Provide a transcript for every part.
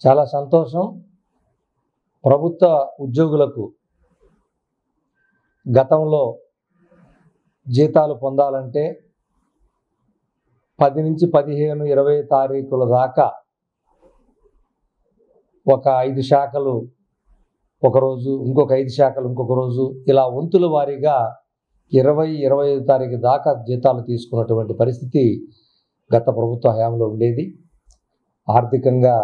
చాలా సంతోషం. ప్రభుత్వ ఉద్యోగులకు గతంలో జీతాలు పొందాలంటే 10 నుంచి 15, 20 తారీఖుల దాకా ఒక 5 శాఖలు ఒకరోజు, ఇంకొక 5 శాఖలు ఇంకొక రోజు, ఇలా వంతుల వారీగా 20, 25 తారీఖు దాకా జీతాలు తీసుకున్నటువంటి పరిస్థితి గత ప్రభుత్వ హయాంలో ఉండేది. ఆర్థికంగా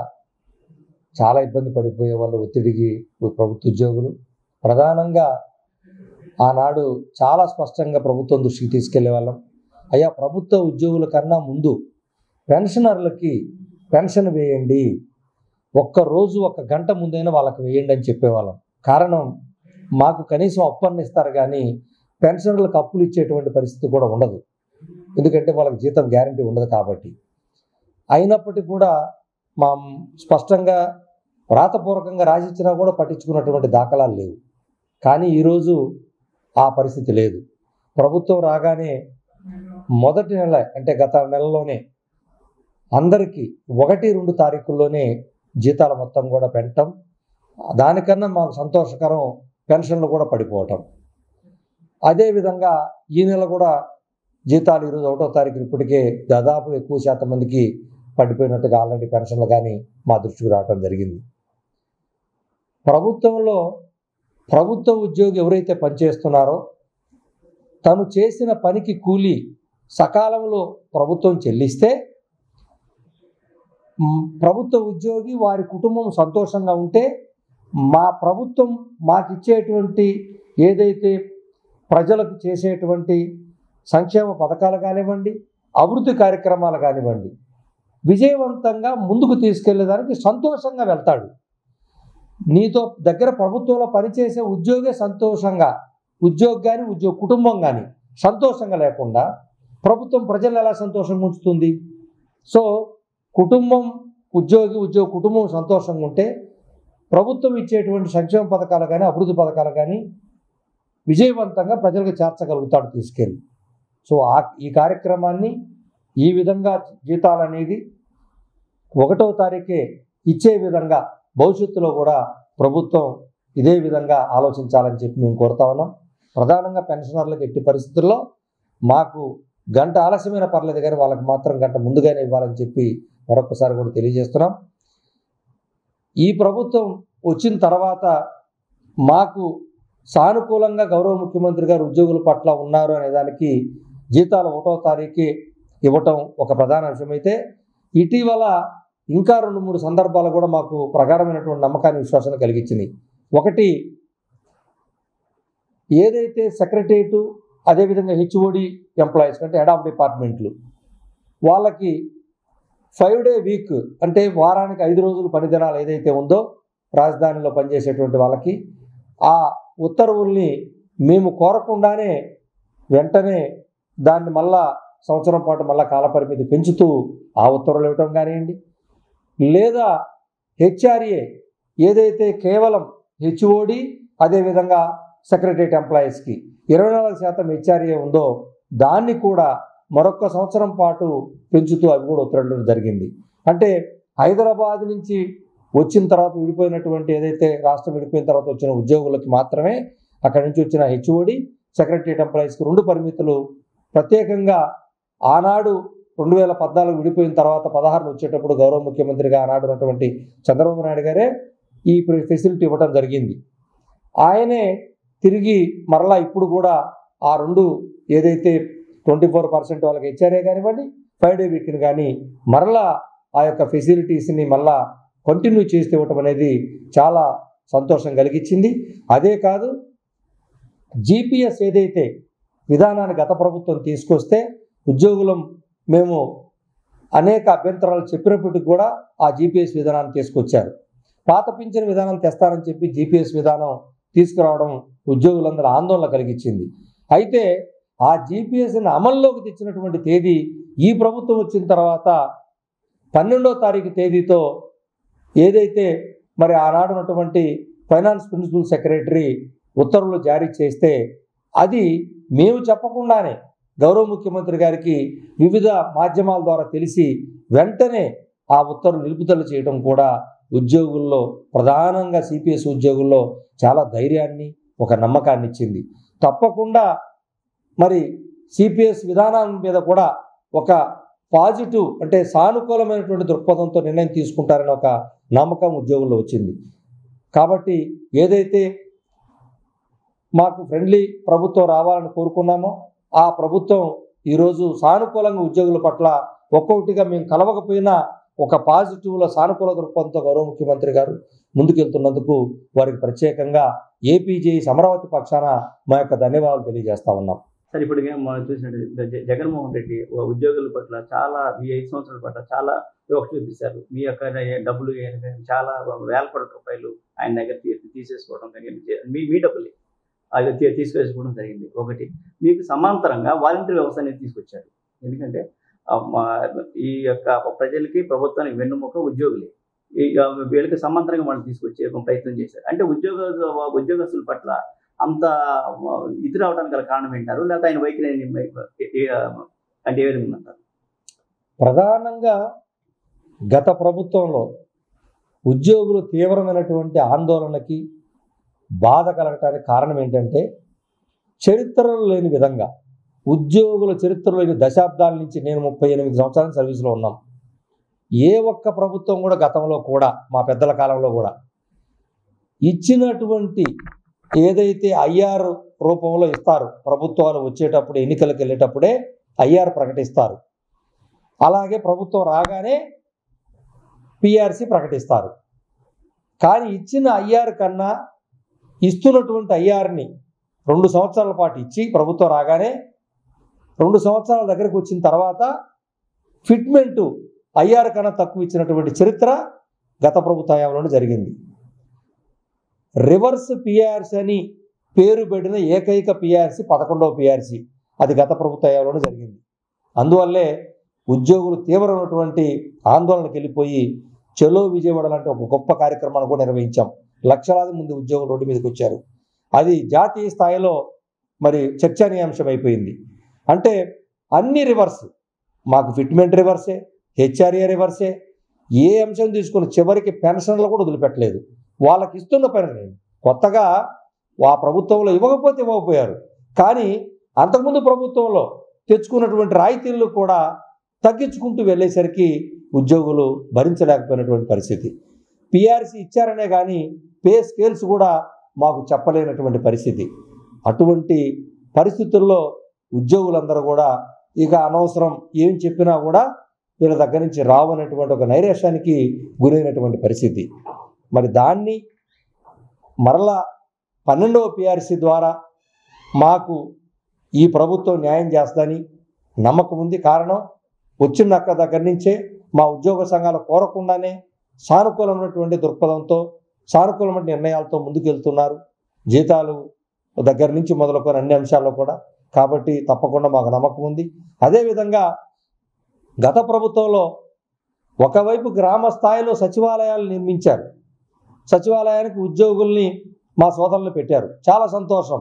చాలా ఇబ్బంది పడిపోయే వాళ్ళు, ఒత్తిడికి ప్రభుత్వ ఉద్యోగులు. ప్రధానంగా ఆనాడు చాలా స్పష్టంగా ప్రభుత్వం దృష్టికి తీసుకెళ్లే వాళ్ళం. అయ్యా, ప్రభుత్వ ఉద్యోగుల కన్నా ముందు పెన్షనర్లకి పెన్షన్ వేయండి, ఒక్కరోజు 1 గంట ముందైనా వాళ్ళకి వేయండి అని చెప్పేవాళ్ళం. కారణం, మాకు కనీసం అప్పన్న ఇస్తారు కానీ పెన్షనర్లకు అప్పులు ఇచ్చేటువంటి పరిస్థితి కూడా ఉండదు. ఎందుకంటే వాళ్ళకి జీతం గ్యారంటీ ఉండదు కాబట్టి. అయినప్పటికీ కూడా మా స్పష్టంగా వ్రాతపూర్వకంగా రాసిచ్చినా కూడా పట్టించుకున్నటువంటి దాఖలాలు లేవు. కానీ ఈరోజు ఆ పరిస్థితి లేదు. ప్రభుత్వం రాగానే మొదటి నెల, అంటే గత నెలలోనే అందరికీ 1, 2 తారీఖుల్లోనే జీతాలు మొత్తం కూడా పెంచటం, దానికన్నా మాకు సంతోషకరం పెన్షన్లు కూడా పడిపోవటం. అదేవిధంగా ఈ నెల కూడా జీతాలు ఈరోజు 1వ తారీఖు ఇప్పటికే దాదాపు ఎక్కువ శాతం మందికి పడిపోయినట్టుగా ఆల్రెడీ పెన్షన్లు కానీ మా దృష్టికి రావడం జరిగింది. ప్రభుత్వంలో ప్రభుత్వ ఉద్యోగి ఎవరైతే పనిచేస్తున్నారో తను చేసిన పనికి కూలి సకాలంలో ప్రభుత్వం చెల్లిస్తే ప్రభుత్వ ఉద్యోగి, వారి కుటుంబం సంతోషంగా ఉంటే, మా ప్రభుత్వం మాకు ఇచ్చేటువంటి ఏదైతే ప్రజలకు చేసేటువంటి సంక్షేమ పథకాలు కానివ్వండి, అభివృద్ధి కార్యక్రమాలు కానివ్వండి, విజయవంతంగా ముందుకు తీసుకెళ్లేదానికి సంతోషంగా వెళ్తాడు. నీతో దగ్గర ప్రభుత్వంలో పనిచేసే ఉద్యోగే సంతోషంగా, ఉద్యోగి కానీ ఉద్యోగ కుటుంబం కానీ సంతోషంగా లేకుండా ప్రభుత్వం ప్రజలను ఎలా సంతోషంగా ఉంచుతుంది? సో కుటుంబం, ఉద్యోగ కుటుంబం సంతోషంగా ఉంటే ప్రభుత్వం ఇచ్చేటువంటి సంక్షేమ పథకాలు కానీ అభివృద్ధి పథకాలు కానీ విజయవంతంగా ప్రజలకు చేర్చగలుగుతాడు తీసుకెళ్ళి. సో ఈ కార్యక్రమాన్ని ఈ విధంగా జీతాలు అనేది 1వ తారీఖే ఇచ్చే విధంగా భవిష్యత్తులో కూడా ప్రభుత్వం ఇదే విధంగా ఆలోచించాలని చెప్పి మేము కోరుతా ఉన్నాం. ప్రధానంగా పెన్షనర్లకు ఎట్టి పరిస్థితుల్లో మాకు గంట ఆలస్యమైన పర్లేదు కానీ వాళ్ళకి మాత్రం గంట ముందుగానే ఇవ్వాలని చెప్పి మరొకసారి కూడా తెలియజేస్తున్నాం. ఈ ప్రభుత్వం వచ్చిన తర్వాత మాకు సానుకూలంగా గౌరవ ముఖ్యమంత్రి గారు ఉద్యోగుల పట్ల ఉన్నారు అనే దానికి జీతాలు 1వ తారీఖు ఇవ్వటం ఒక ప్రధాన అంశమైతే, ఇటీవల ఇంకా 2, 3 సందర్భాలు కూడా మాకు ప్రగాఢమైనటువంటి నమ్మకాన్ని, విశ్వాసాన్ని కలిగించింది. ఒకటి, ఏదైతే సెక్రటరియట్, అదేవిధంగా హెచ్ఓడి ఎంప్లాయీస్ అంటే హెడ్ ఆఫ్ డిపార్ట్మెంట్లు, వాళ్ళకి 5 డే వీక్, అంటే వారానికి 5 రోజులు పని దినాలు ఏదైతే ఉందో రాజధానిలో పనిచేసేటువంటి వాళ్ళకి, ఆ ఉత్తర్వుల్ని మేము కోరకుండానే వెంటనే దాన్ని మళ్ళా సంవత్సరం పాటు మళ్ళా కాలపరిమితి పెంచుతూ ఆ ఉత్తర్వులు ఇవ్వటం కానివ్వండి, లేదా హెచ్ఆర్ఏ ఏదైతే కేవలం హెచ్ఓడి అదేవిధంగా సెక్రటరియట్ ఎంప్లాయీస్కి 24% హెచ్ఆర్ఏ ఉందో దాన్ని కూడా మరొక సంవత్సరం పాటు పెంచుతూ అవి కూడా ఉత్తర్వులు జరిగింది. అంటే హైదరాబాద్ నుంచి వచ్చిన తర్వాత విడిపోయినటువంటి, ఏదైతే రాష్ట్రం విడిపోయిన తర్వాత వచ్చిన ఉద్యోగులకి మాత్రమే అక్కడి నుంచి వచ్చిన హెచ్ఓడి, సెక్రటరియట్ ఎంప్లాయీస్కి 2 పరిమితులు ప్రత్యేకంగా ఆనాడు 2014 విడిపోయిన తర్వాత 16 వచ్చేటప్పుడు గౌరవ ముఖ్యమంత్రిగా ఆనాడు ఉన్నటువంటి చంద్రబాబు నాయుడు గారే ఈ ఫెసిలిటీ ఇవ్వడం జరిగింది. ఆయనే తిరిగి మరలా ఇప్పుడు కూడా ఆ 2 ఏదైతే 24% వాళ్ళకి హెచ్ఆర్ఏ కానివ్వండి, 5 డే వీక్ని కానీ మరలా ఆ యొక్క ఫెసిలిటీస్ని మళ్ళా కంటిన్యూ చేసి ఇవ్వటం అనేది చాలా సంతోషం కలిగించింది. అదే కాదు, జీపీఎస్ ఏదైతే విధానాన్ని గత ప్రభుత్వం తీసుకొస్తే ఉద్యోగులం మేము అనేక అభ్యంతరాలు చెప్పినప్పటికీ కూడా ఆ జీపీఎస్ విధానాన్ని తీసుకొచ్చారు. పాత పింఛన్ విధానం తెస్తానని చెప్పి జీపీఎస్ విధానం తీసుకురావడం ఉద్యోగులందరూ ఆందోళన కలిగించింది. అయితే ఆ జీపీఎస్ని అమల్లోకి తెచ్చినటువంటి తేదీ ఈ ప్రభుత్వం వచ్చిన తర్వాత 12వ తారీఖు తేదీతో ఏదైతే మరి ఆనాడు ఉన్నటువంటి ఫైనాన్స్ ప్రిన్సిపల్ సెక్రటరీ ఉత్తర్వులు జారీ చేస్తే, అది మేము చెప్పకుండానే గౌరవ ముఖ్యమంత్రి గారికి వివిధ మాధ్యమాల ద్వారా తెలిసి వెంటనే ఆ ఉత్తర్వులు నిలుపుదల చేయడం కూడా ఉద్యోగుల్లో, ప్రధానంగా సిపిఎస్ ఉద్యోగుల్లో చాలా ధైర్యాన్ని, ఒక నమ్మకాన్ని ఇచ్చింది. తప్పకుండా మరి సిపిఎస్ విధానం మీద కూడా ఒక పాజిటివ్, అంటే సానుకూలమైనటువంటి దృక్పథంతో నిర్ణయం తీసుకుంటారని ఒక నమ్మకం ఉద్యోగుల్లో వచ్చింది. కాబట్టి ఏదైతే మాకు ఫ్రెండ్లీ ప్రభుత్వం రావాలని కోరుకున్నామో ఆ ప్రభుత్వం ఈరోజు సానుకూలంగా ఉద్యోగుల పట్ల ఒక్కొక్కటిగా మేము కలవకపోయినా ఒక పాజిటివ్లో సానుకూల దృక్పథంతో గౌరవ ముఖ్యమంత్రి గారు ముందుకెళ్తున్నందుకు వారికి ప్రత్యేకంగా ఏపీజేఈ అమరావతి పక్షాన మా యొక్క ధన్యవాదాలు తెలియజేస్తా ఉన్నాం. సార్, ఇప్పుడు మనం చూసినట్టు జగన్మోహన్ రెడ్డి ఉద్యోగుల పట్ల చాలా, ఈ 5 సంవత్సరాల పట్ల చాలా వివక్ష చూపిస్తారు. మీ యొక్క డబ్బులు చాలా వేల కోట్ల రూపాయలు ఆయన దగ్గర తీసేసుకోవడం జరిగింది. మీ డబ్బులే అది తీసుకేసుకోవడం జరిగింది. ఒకటి, మీకు సమాంతరంగా వాలంటీర్ వ్యవస్థ అనేది తీసుకొచ్చారు. ఎందుకంటే ఈ యొక్క ప్రజలకి, ప్రభుత్వానికి వెన్నుముక ఉద్యోగులే. వీళ్ళకి సమాంతరంగా వాళ్ళు తీసుకొచ్చే ప్రయత్నం చేశారు. అంటే ఉద్యోగస్తుల పట్ల అంత ఇది రావడానికి గల కారణం ఏంటారు? లేకపోతే ఆయన వైఖరి అంటే ఏ విధంగా ఉందంటారు? ప్రధానంగా గత ప్రభుత్వంలో ఉద్యోగులు తీవ్రమైనటువంటి ఆందోళనకి, బాధ కలగటానికి కారణం ఏంటంటే, చరిత్రలో లేని విధంగా, ఉద్యోగుల చరిత్రలో లేని దశాబ్దాల నుంచి, నేను 38 సంవత్సరాల సర్వీస్లో ఉన్నాం, ఏ ఒక్క ప్రభుత్వం కూడా గతంలో కూడా, మా పెద్దల కాలంలో కూడా ఇచ్చినటువంటి ఏదైతే ఐఆర్ రూపంలో ఇస్తారు, ప్రభుత్వాలు వచ్చేటప్పుడు, ఎన్నికలకు వెళ్ళేటప్పుడే ఐఆర్ ప్రకటిస్తారు. అలాగే ప్రభుత్వం రాగానే పిఆర్సి ప్రకటిస్తారు. కానీ ఇచ్చిన ఐఆర్ కన్నా ఇస్తున్నటువంటి ఐఆర్ని 2 సంవత్సరాల పాటు ఇచ్చి, ప్రభుత్వం రాగానే 2 సంవత్సరాల దగ్గరకు వచ్చిన తర్వాత ఫిట్మెంటు ఐఆర్ కన్నా తక్కువ ఇచ్చినటువంటి చరిత్ర గత ప్రభుత్వ హయాంలోనే జరిగింది. రివర్స్ పిఆర్సి అని పేరు పెట్టిన ఏకైక పిఆర్సి 11వ పిఆర్సి, అది గత ప్రభుత్వ హయాంలోనే జరిగింది. అందువల్లే ఉద్యోగులు తీవ్రమైనటువంటి ఆందోళనకు వెళ్ళిపోయి చలో విజయవాడ లాంటి ఒక గొప్ప కార్యక్రమాన్ని కూడా నిర్వహించాం. లక్షలాది మంది ఉద్యోగులు రోడ్డు మీదకి వచ్చారు. అది జాతీయ స్థాయిలో మరి చర్చనీయాంశం అయిపోయింది. అంటే అన్ని రివర్స్, మాకు ఫిట్మెంట్ రివర్సే, హెచ్ఆర్ఏ రివర్సే, ఏ అంశం తీసుకుని చివరికి పెన్షన్లు కూడా వదిలిపెట్టలేదు. వాళ్ళకి ఇస్తున్న పెన్షన్ కొత్తగా ఆ ప్రభుత్వంలో ఇవ్వకపోతే ఇవ్వకపోయారు, కానీ అంతకుముందు ప్రభుత్వంలో తెచ్చుకున్నటువంటి రాయితీలు కూడా తగ్గించుకుంటూ వెళ్ళేసరికి ఉద్యోగులు భరించలేకపోయినటువంటి పరిస్థితి. పిఆర్సి ఇచ్చారనే కానీ పే స్కేల్స్ కూడా మాకు చెప్పలేనటువంటి పరిస్థితి. అటువంటి పరిస్థితుల్లో ఉద్యోగులందరూ కూడా ఇక అనవసరం, ఏం చెప్పినా కూడా వీళ్ళ దగ్గర నుంచి రావనేటువంటి ఒక నైరాశ్యానికి గురైనటువంటి పరిస్థితి. మరి దాన్ని మరలా 12వ పిఆర్సి ద్వారా మాకు ఈ ప్రభుత్వం న్యాయం చేస్తుందని నమ్మకం ఉంది. కారణం, వచ్చిన దగ్గర నుంచే మా ఉద్యోగ సంఘాలు కోరకుండానే సానుకూలమైనటువంటి దృక్పథంతో, సానుకూలమైన నిర్ణయాలతో ముందుకెళ్తున్నారు, జీతాలు దగ్గర నుంచి మొదలుకొని అన్ని అంశాల్లో కూడా. కాబట్టి తప్పకుండా మాకు నమ్మకం ఉంది. అదేవిధంగా గత ప్రభుత్వంలో ఒకవైపు గ్రామ స్థాయిలో సచివాలయాలు నిర్మించారు, సచివాలయానికి ఉద్యోగుల్ని, మా సోదరులు పెట్టారు, చాలా సంతోషం.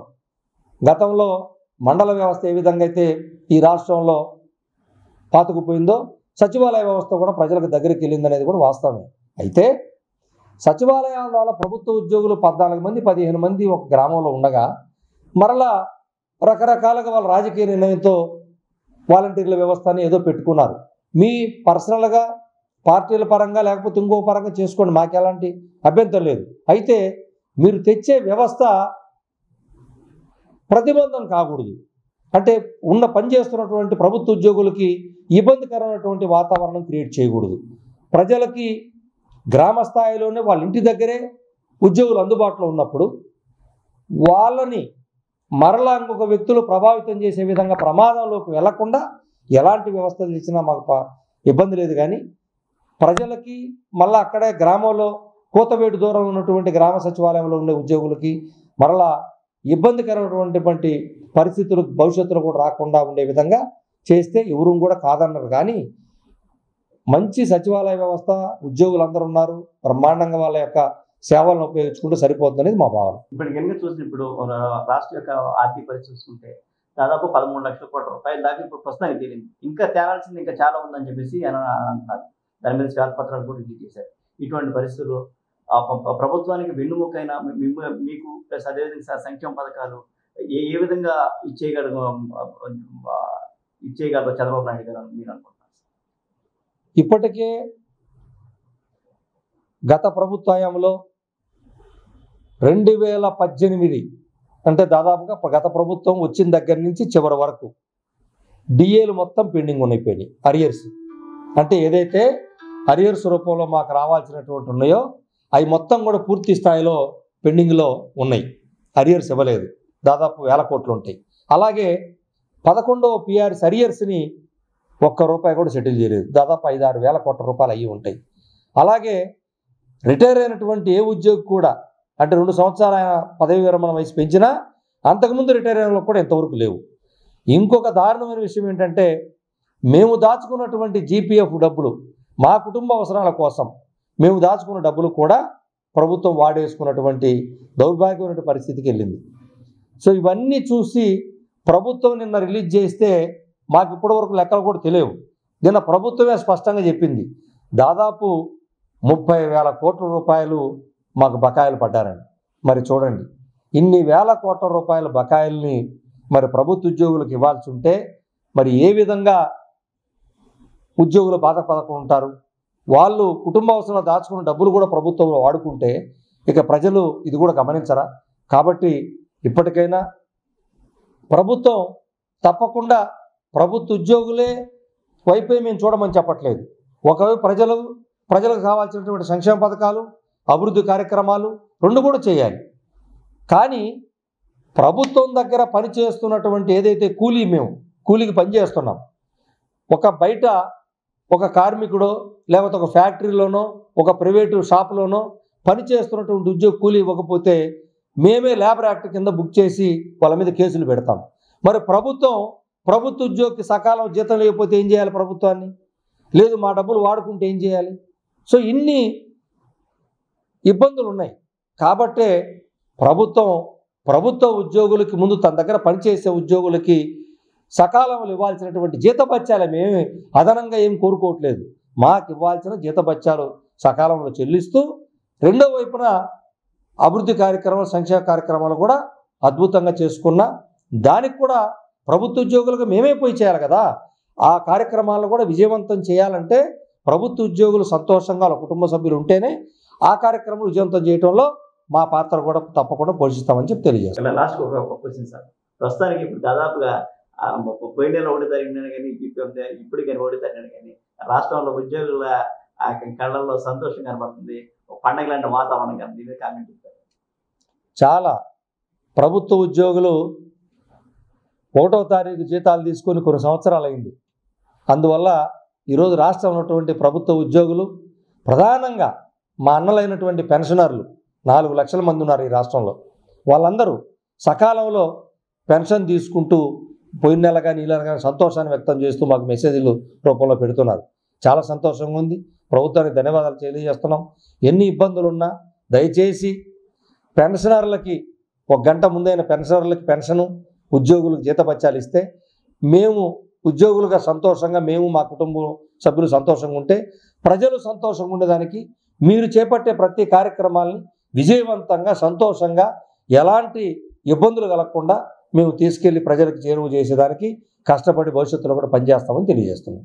గతంలో మండల వ్యవస్థ ఏ విధంగా అయితే ఈ రాష్ట్రంలో పాతుకుపోయిందో, సచివాలయ వ్యవస్థ కూడా ప్రజలకు దగ్గరికి వెళ్ళిందనేది కూడా వాస్తవమే. అయితే సచివాలయాల ద్వారా ప్రభుత్వ ఉద్యోగులు 14 మంది 15 మంది ఒక గ్రామంలో ఉండగా, మరలా రకరకాలుగా వాళ్ళ రాజకీయ నిర్ణయంతో వాలంటీర్ల వ్యవస్థని ఏదో పెట్టుకున్నారు. మీ పర్సనల్గా, పార్టీల పరంగా, లేకపోతే ఇంకో పరంగా చేసుకోండి, మాకు ఎలాంటి అభ్యంతరం లేదు. అయితే మీరు తెచ్చే వ్యవస్థ ప్రతిబంధం కాకూడదు. అంటే ఉన్న పనిచేస్తున్నటువంటి ప్రభుత్వ ఉద్యోగులకి ఇబ్బందికరమైనటువంటి వాతావరణం క్రియేట్ చేయకూడదు. ప్రజలకి గ్రామ స్థాయిలోనే వాళ్ళ ఇంటి దగ్గరే ఉద్యోగులు అందుబాటులో ఉన్నప్పుడు వాళ్ళని మరలా ఇంకొక వ్యక్తులు ప్రభావితం చేసే విధంగా ప్రమాదంలోకి వెళ్లకుండా ఎలాంటి వ్యవస్థలు ఇచ్చినా మాకు ఇబ్బంది లేదు. కానీ ప్రజలకి మళ్ళీ అక్కడే గ్రామంలో కోతవేటు దూరం ఉన్నటువంటి గ్రామ సచివాలయంలో ఉండే ఉద్యోగులకి మరలా ఇబ్బందికరమైనటువంటి పరిస్థితులు భవిష్యత్తులో కూడా రాకుండా ఉండే విధంగా చేస్తే ఎవరు కూడా కాదన్నారు. కానీ మంచి సచివాలయ వ్యవస్థ, ఉద్యోగులందరూ ఉన్నారు, బ్రహ్మాండంగా వాళ్ళ యొక్క సేవలను ఉపయోగించుకుంటూ సరిపోతుందనేది మా భావన. ఇప్పుడు కనుక చూసినప్పుడు రాష్ట్ర యొక్క ఆర్థిక పరిస్థితి చూసుకుంటే దాదాపు 13 లక్షల కోట్ల రూపాయలు దాకా ఇప్పుడు ప్రస్తుతానికి తేలింది. ఇంకా తేలాల్సింది ఇంకా చాలా ఉందని చెప్పేసి అంటున్నారు. దాని మీద శ్వేతపత్రాలు కూడా రిలీజ్ చేశారు. ఇటువంటి పరిస్థితుల్లో ప్రభుత్వానికి వెన్నుముకైన మీకు ప్లస్ అదేవిధంగా సంక్షేమ పథకాలు ఏ విధంగా ఇచ్చేయగలరు చంద్రబాబు నాయుడు గారు అని మీరు అనుకుంటున్నారు? ఇప్పటికే గత ప్రభుత్వ హయాంలో 2018 అంటే దాదాపుగా గత ప్రభుత్వం వచ్చిన దగ్గర నుంచి చివరి వరకు డిఏలు మొత్తం పెండింగ్ అయిపోయినాయి. అరియర్స్ అంటే ఏదైతే అరియర్స్ రూపంలో మాకు రావాల్సినటువంటి ఉన్నాయో అవి మొత్తం కూడా పూర్తి స్థాయిలో పెండింగ్లో ఉన్నాయి. అరియర్స్ ఇవ్వలేదు, దాదాపు 1000 కోట్లు ఉంటాయి. అలాగే 11వ పిఆర్ఎస్ అరియర్స్ని ₹1 కూడా సెటిల్ చేయలేదు, దాదాపు 5-6 వేల కోట్ల రూపాయలు అయ్యి ఉంటాయి. అలాగే రిటైర్ అయినటువంటి ఏ ఉద్యోగి కూడా అంటే 2 సంవత్సరాలు ఆయన పదవి విరమణ వయసు పెంచినా అంతకుముందు రిటైర్ అయిన కూడా ఇంతవరకు లేవు. ఇంకొక దారుణమైన విషయం ఏంటంటే మేము దాచుకున్నటువంటి జీపీఎఫ్ డబ్బులు మా కుటుంబ అవసరాల కోసం మేము దాచుకున్న డబ్బులు కూడా ప్రభుత్వం వాడేసుకున్నటువంటి దౌర్భాగ్యమైన పరిస్థితికి వెళ్ళింది. సో ఇవన్నీ చూసి ప్రభుత్వం నిన్న రిలీజ్ చేస్తే మాకు ఇప్పటివరకు లెక్కలు కూడా తెలియవు. నిన్న ప్రభుత్వమే స్పష్టంగా చెప్పింది దాదాపు 30,000 కోట్ల రూపాయలు మాకు బకాయిలు పడ్డారండి. మరి చూడండి, ఇన్ని వేల కోట్ల రూపాయల బకాయిల్ని మరి ప్రభుత్వ ఉద్యోగులకు ఇవ్వాల్సి ఉంటే మరి ఏ విధంగా ఉద్యోగులు బాధపడకుండా ఉంటారు? వాళ్ళు కుటుంబ అవసరాలు దాచుకున్న డబ్బులు కూడా ప్రభుత్వంలో వాడుకుంటే ఇక ప్రజలు ఇది కూడా గమనించరా? కాబట్టి ఇప్పటికైనా ప్రభుత్వం తప్పకుండా ప్రభుత్వ ఉద్యోగులే వైపే మేము చూడమని చెప్పట్లేదు. ఒకవైపు ప్రజలకు కావాల్సినటువంటి సంక్షేమ పథకాలు, అభివృద్ధి కార్యక్రమాలు రెండు కూడా చేయాలి. కానీ ప్రభుత్వం దగ్గర పనిచేస్తున్నటువంటి ఏదైతే కూలీకి పనిచేస్తున్నాం, బయట ఒక కార్మికుడో లేకపోతే ఒక ఫ్యాక్టరీలోనో ఒక ప్రైవేటు షాపులోనో పనిచేస్తున్నటువంటి ఉద్యోగ కూలీ ఇవ్వకపోతే మేమే లేబర్ యాక్ట్ కింద బుక్ చేసి వాళ్ళ మీద కేసులు పెడతాం. మరి ప్రభుత్వ ఉద్యోగికి సకాలం జీతం లేకపోతే ఏం చేయాలి? ప్రభుత్వాన్ని లేదు మా డబ్బులు వాడుకుంటే ఏం చేయాలి? సో ఇన్ని ఇబ్బందులు ఉన్నాయి. కాబట్టే ప్రభుత్వ ఉద్యోగులకి ముందు తన దగ్గర పనిచేసే ఉద్యోగులకి సకాలంలో ఇవ్వాల్సినటువంటి జీతభత్యాలు మేమే అదనంగా ఏం కోరుకోవట్లేదు. మాకు ఇవ్వాల్సిన జీతభత్యాలు సకాలంలో చెల్లిస్తూ రెండో వైపున అభివృద్ధి కార్యక్రమాలు, సంక్షేమ కార్యక్రమాలు కూడా అద్భుతంగా చేసుకున్నా దానికి కూడా ప్రభుత్వ ఉద్యోగులకు మేమే పోయి చేయాలి కదా. ఆ కార్యక్రమాలను కూడా విజయవంతం చేయాలంటే ప్రభుత్వ ఉద్యోగులు సంతోషంగా వాళ్ళ కుటుంబ సభ్యులు ఉంటేనే ఆ కార్యక్రమం విజయవంతం చేయడంలో మా పాత్ర కూడా తప్పకుండా పోషిస్తామని చెప్పి తెలియజేస్తాం. లాస్ట్ ఒక క్వశ్చన్ సార్, ప్రస్తుతానికి ఇప్పుడు దాదాపుగా పోయిన నెల 1 తారీఖున కానీ ఇప్పుడు కానీ 1 తారీఖున కానీ రాష్ట్రంలో ఉద్యోగుల కళ్ళల్లో సంతోషం కనబడుతుంది, పండగ లాంటి వాతావరణం కానీ దీని కామెంట్ ఇస్తారు. చాలా ప్రభుత్వ ఉద్యోగులు 1వ తారీఖు జీతాలు తీసుకొని కొన్ని సంవత్సరాలు అయింది. అందువల్ల ఈరోజు రాష్ట్రంలో ఉన్నటువంటి ప్రభుత్వ ఉద్యోగులు ప్రధానంగా మా అన్నలైనటువంటి పెన్షనర్లు 4 లక్షల మంది ఉన్నారు ఈ రాష్ట్రంలో. వాళ్ళందరూ సకాలంలో పెన్షన్ తీసుకుంటూ పోయిన నెల కానీ ఈ నెల కానీ సంతోషాన్ని వ్యక్తం చేస్తూ మాకు మెసేజ్లు రూపంలో పెడుతున్నారు. చాలా సంతోషంగా ఉంది. ప్రభుత్వానికి ధన్యవాదాలు తెలియజేస్తున్నాం. ఎన్ని ఇబ్బందులున్నా దయచేసి పెన్షనర్లకి 1 గంట ముందైన పెన్షనర్లకి పెన్షను, ఉద్యోగులకు జీతభత్యాలు ఇస్తే మేము ఉద్యోగులుగా సంతోషంగా మా కుటుంబ సభ్యులు సంతోషంగా ఉంటే ప్రజలు సంతోషంగా ఉండేదానికి మీరు చేపట్టే ప్రతి కార్యక్రమాలని విజయవంతంగా సంతోషంగా ఎలాంటి ఇబ్బందులు కలగకుండా మేము తీసుకెళ్లి ప్రజలకు చేరువ చేసేదానికి కష్టపడి భవిష్యత్తులో కూడా పనిచేస్తామని తెలియజేస్తున్నాం.